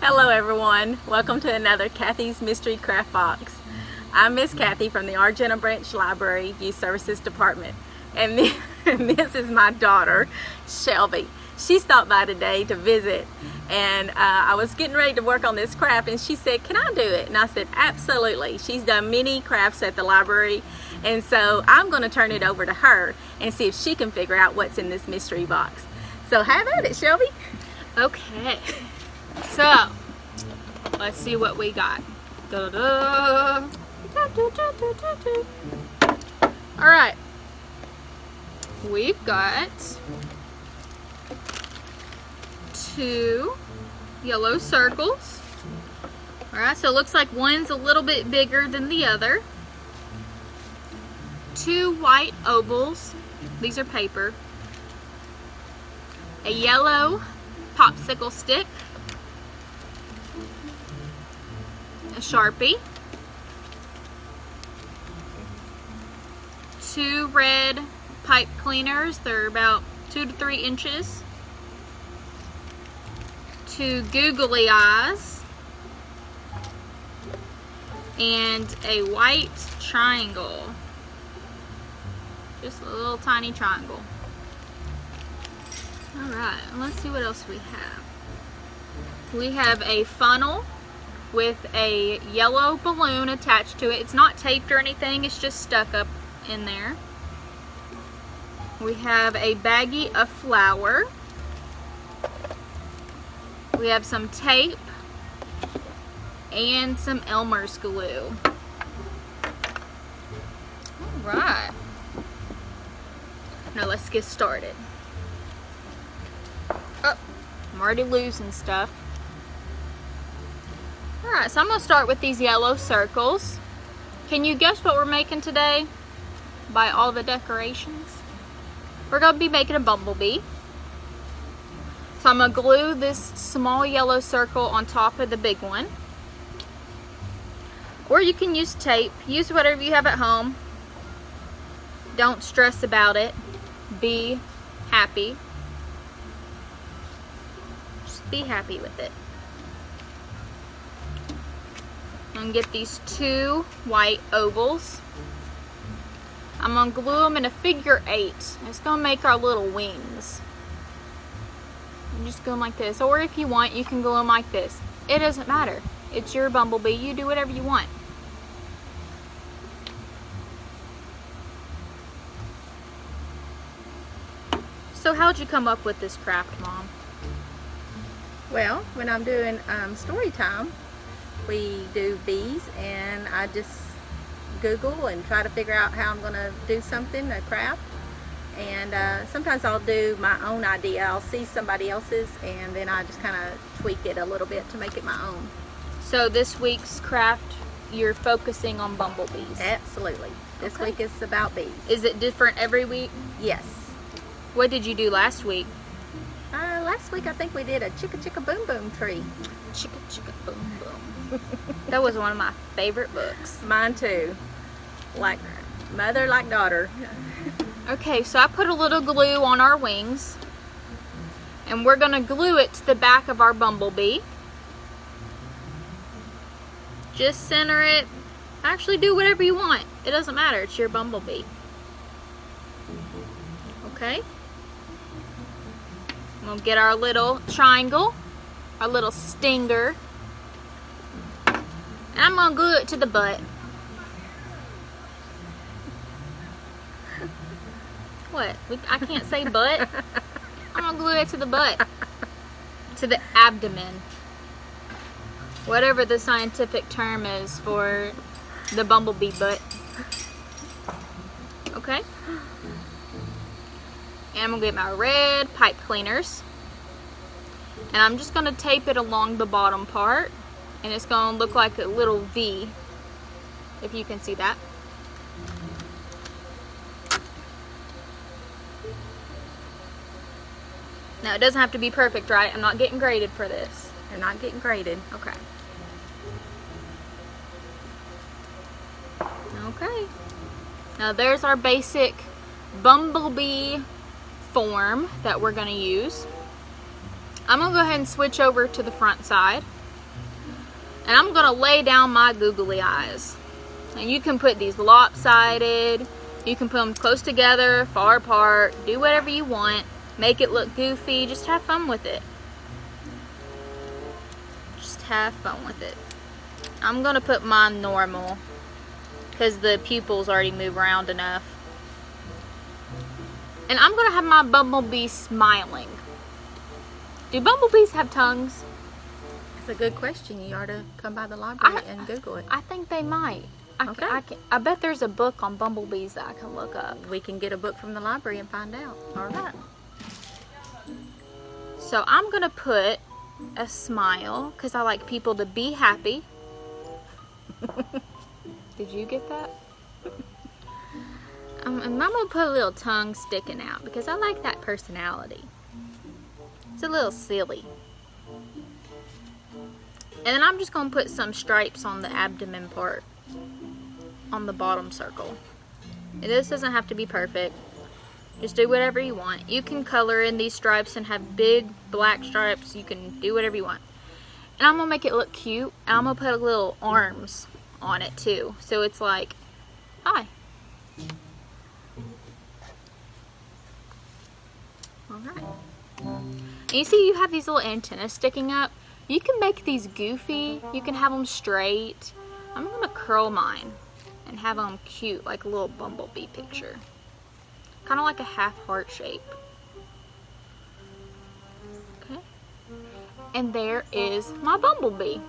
Hello everyone, welcome to another Kathy's Mystery Craft Box. I'm Miss Kathy from the Argenta Branch Library Youth Services Department, and this is my daughter Shelby. She stopped by today to visit, and I was getting ready to work on this craft and she said, "Can I do it?" And I said, "Absolutely." She's done many crafts at the library, and so I'm going to turn it over to her and see if she can figure out what's in this mystery box. So have at it, Shelby. Okay, so let's see what we got. Da-da. All right, we've got 2 yellow circles. All right, so it looks like one's a little bit bigger than the other. 2 white ovals. These are paper. A yellow popsicle stick. A Sharpie. 2 red pipe cleaners. They're about 2 to 3 inches. 2 googly eyes. And a white triangle. Just a little tiny triangle. Alright, let's see what else we have. We have a funnel with a yellow balloon attached to it. It's not taped or anything, it's just stuck up in there. We have a baggie of flour. We have some tape and some Elmer's glue. Alright. Now let's get started. Oh, I'm already losing stuff. Alright, so I'm going to start with these yellow circles. Can you guess what we're making today? By all the decorations? We're going to be making a bumblebee. So I'm going to glue this small yellow circle on top of the big one. Or you can use tape. Use whatever you have at home. Don't stress about it. Be happy. Just be happy with it. I'm going to get these 2 white ovals. I'm going to glue them in a figure 8. It's going to make our little wings. You just glue them like this. Or if you want, you can glue them like this. It doesn't matter. It's your bumblebee. You do whatever you want. So how'd you come up with this craft, Mom? Well, when I'm doing story time, we do bees, and I just Google and try to figure out how I'm going to do something, a craft. And sometimes I'll do my own idea. I'll see somebody else's, and then I just kind of tweak it a little bit to make it my own. So this week's craft, you're focusing on bumblebees? Absolutely. This week is about bees. Is it different every week? Yes. What did you do last week? Last week I think we did a chicka chicka boom boom tree. Chicka chicka boom boom. That was one of my favorite books. Mine too. Like mother, like daughter. Okay, so I put a little glue on our wings, and we're gonna glue it to the back of our bumblebee. Just center it. Actually, do whatever you want. It doesn't matter. It's your bumblebee. Okay. We'll get our little triangle, our little stinger, and I'm gonna glue it to the butt. What? I can't say butt. I'm gonna glue it to the butt, to the abdomen, whatever the scientific term is for the bumblebee butt. Okay. And I'm going to get my red pipe cleaners, and I'm just going to tape it along the bottom part, and it's going to look like a little V, if you can see that. Now it doesn't have to be perfect, right? I'm not getting graded for this. You're not getting graded. Okay. Okay. Now there's our basic bumblebee form that we're going to use. I'm going to go ahead and switch over to the front side. And I'm gonna lay down my googly eyes. And you can put these lopsided, you can put them close together, far apart, do whatever you want, make it look goofy, just have fun with it. Just have fun with it. I'm gonna put mine normal because the pupils already move around enough. And I'm gonna have my bumblebee smiling. Do bumblebees have tongues? It's a good question. You ought to come by the library and Google it. I think they might. Okay. I bet there's a book on bumblebees that I can look up. We can get a book from the library and find out. All right. So I'm gonna put a smile because I like people to be happy. Did you get that? And I'm gonna put a little tongue sticking out because I like that personality. It's a little silly. And then I'm just gonna put some stripes on the abdomen part, on the bottom circle. This doesn't have to be perfect. Just do whatever you want. You can color in these stripes and have big black stripes. You can do whatever you want. And I'm gonna make it look cute. And I'm gonna put little arms on it too. So it's like, hi. Alright. And you see you have these little antennas sticking up. You can make these goofy. You can have them straight. I'm gonna curl mine and have them cute, like a little bumblebee picture. Kind of like a half heart shape. Okay. And there is my bumblebee.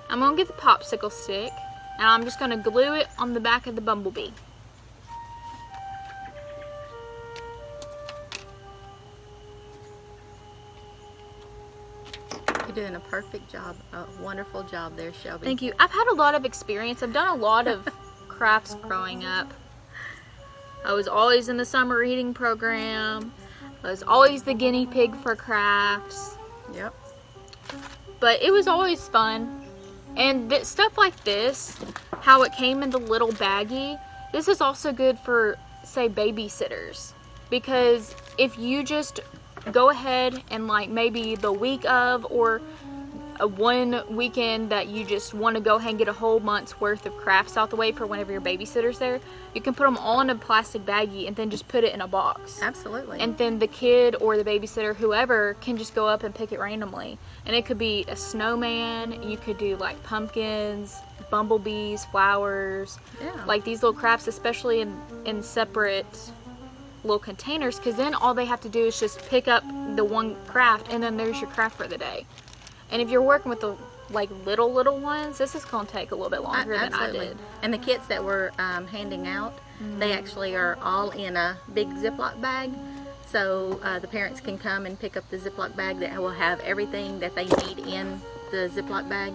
I'm gonna get the popsicle stick and I'm just gonna glue it on the back of the bumblebee. You're doing a perfect job, a wonderful job there, Shelby. Thank you. I've had a lot of experience. I've done a lot of crafts growing up. I was always in the summer reading program. I was always the guinea pig for crafts. Yep. But it was always fun. And stuff like this, how it came in the little baggie, this is also good for, say, babysitters. Because if you just go ahead and like maybe the week of or one weekend that you just want to go ahead and get a whole month's worth of crafts out the way for whenever your babysitter's there, you can put them all in a plastic baggie and then just put it in a box. Absolutely. And then the kid or the babysitter, whoever, can just go up and pick it randomly. And it could be a snowman, you could do like pumpkins, bumblebees, flowers, like these little crafts, especially in separate little containers, because then all they have to do is just pick up the one craft and then there's your craft for the day. And if you're working with the like little ones, this is going to take a little bit longer than I did. And the kits that we're handing out, they actually are all in a big Ziploc bag. So the parents can come and pick up the Ziploc bag that will have everything that they need in the Ziploc bag.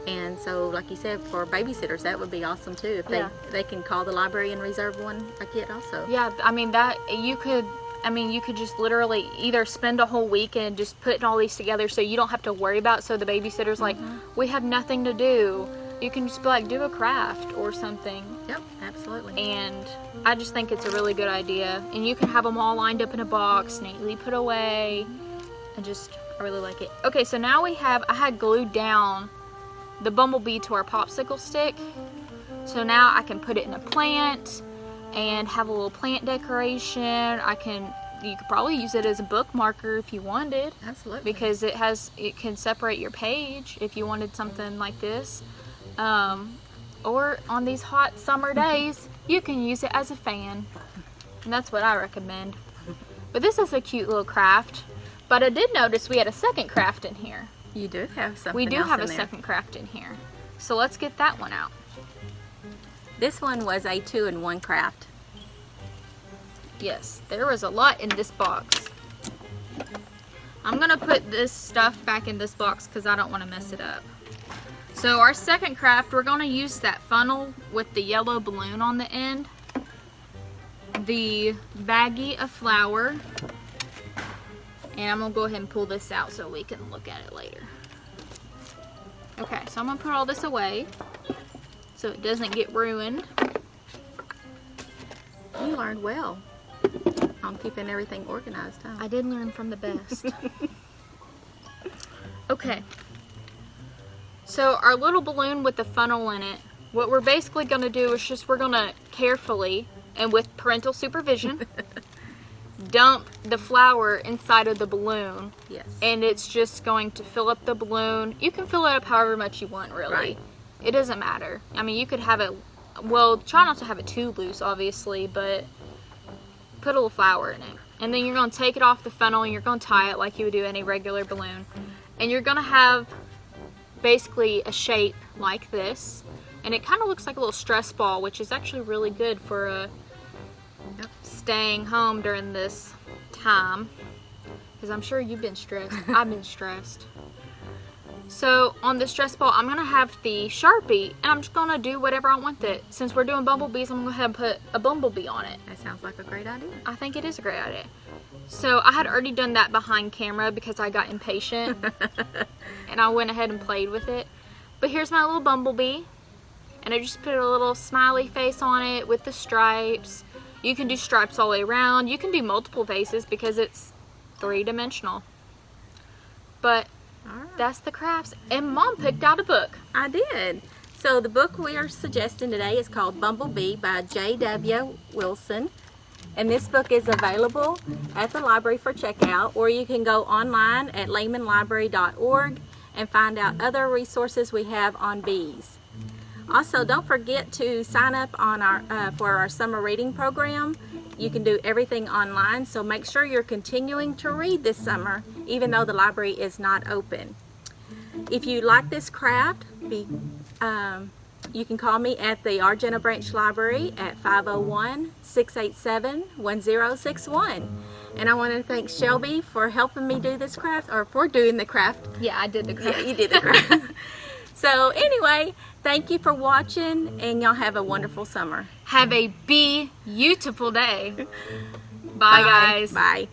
And so, like you said, for babysitters, that would be awesome too. If they can call the library and reserve a kit also. Yeah, I mean you could just literally either spend a whole weekend just putting all these together so you don't have to worry about, so the babysitter's like, we have nothing to do. You can just be like, do a craft or something. Yep, absolutely. And I just think it's a really good idea. And you can have them all lined up in a box, neatly put away. And I really like it. Okay, so now I had glued down the bumblebee to our popsicle stick. So now I can put it in a plant and have a little plant decoration. You could probably use it as a bookmarker if you wanted. Absolutely. Because it can separate your page if you wanted something like this. Or on these hot summer days, you can use it as a fan. And that's what I recommend. But this is a cute little craft. But I did notice we had a second craft in here. You do have something We do else have in a there. second craft in here. So let's get that one out. This one was a 2-in-1 craft. Yes, there was a lot in this box. I'm gonna put this stuff back in this box because I don't want to mess it up. So our second craft, we're gonna use that funnel with the yellow balloon on the end, the baggie of flour, and I'm gonna go ahead and pull this out so we can look at it later. Okay, so I'm gonna put all this away so it doesn't get ruined. You learned well on keeping everything organized, huh? I did learn from the best. Okay. So our little balloon with the funnel in it, what we're basically going to do is just we're going to carefully and with parental supervision dump the flour inside of the balloon. Yes. And it's just going to fill up the balloon. You can fill it up however much you want, really. Right. It doesn't matter. I mean, you could have it, well, try not to have it too loose, obviously, but put a little flour in it. And then you're going to take it off the funnel and you're going to tie it like you would do any regular balloon. And you're going to have basically a shape like this. And it kind of looks like a little stress ball, which is actually really good for staying home during this time. Because I'm sure you've been stressed. I've been stressed. So on the stress ball, I'm going to have the Sharpie, and I'm just going to do whatever I want with it. Since we're doing bumblebees, I'm going to go ahead and put a bumblebee on it. That sounds like a great idea. I think it is a great idea. So I had already done that behind camera because I got impatient. And I went ahead and played with it. But here's my little bumblebee. And I just put a little smiley face on it with the stripes. You can do stripes all the way around. You can do multiple faces because it's 3-dimensional. But that's the crafts. And Mom picked out a book. I did. So the book we are suggesting today is called Bumblebee by J.W. Wilson. And this book is available at the library for checkout, or you can go online at lehmanlibrary.org and find out other resources we have on bees. Also, don't forget to sign up on for our summer reading program. You can do everything online, so make sure you're continuing to read this summer, even though the library is not open. If you like this craft, you can call me at the Argenta Branch Library at 501-687-1061. And I want to thank Shelby for helping me do this craft, or for doing the craft. Yeah, I did the craft. Yeah, you did the craft. So anyway, thank you for watching, and y'all have a wonderful summer. Have a beautiful day. Bye, guys. Bye.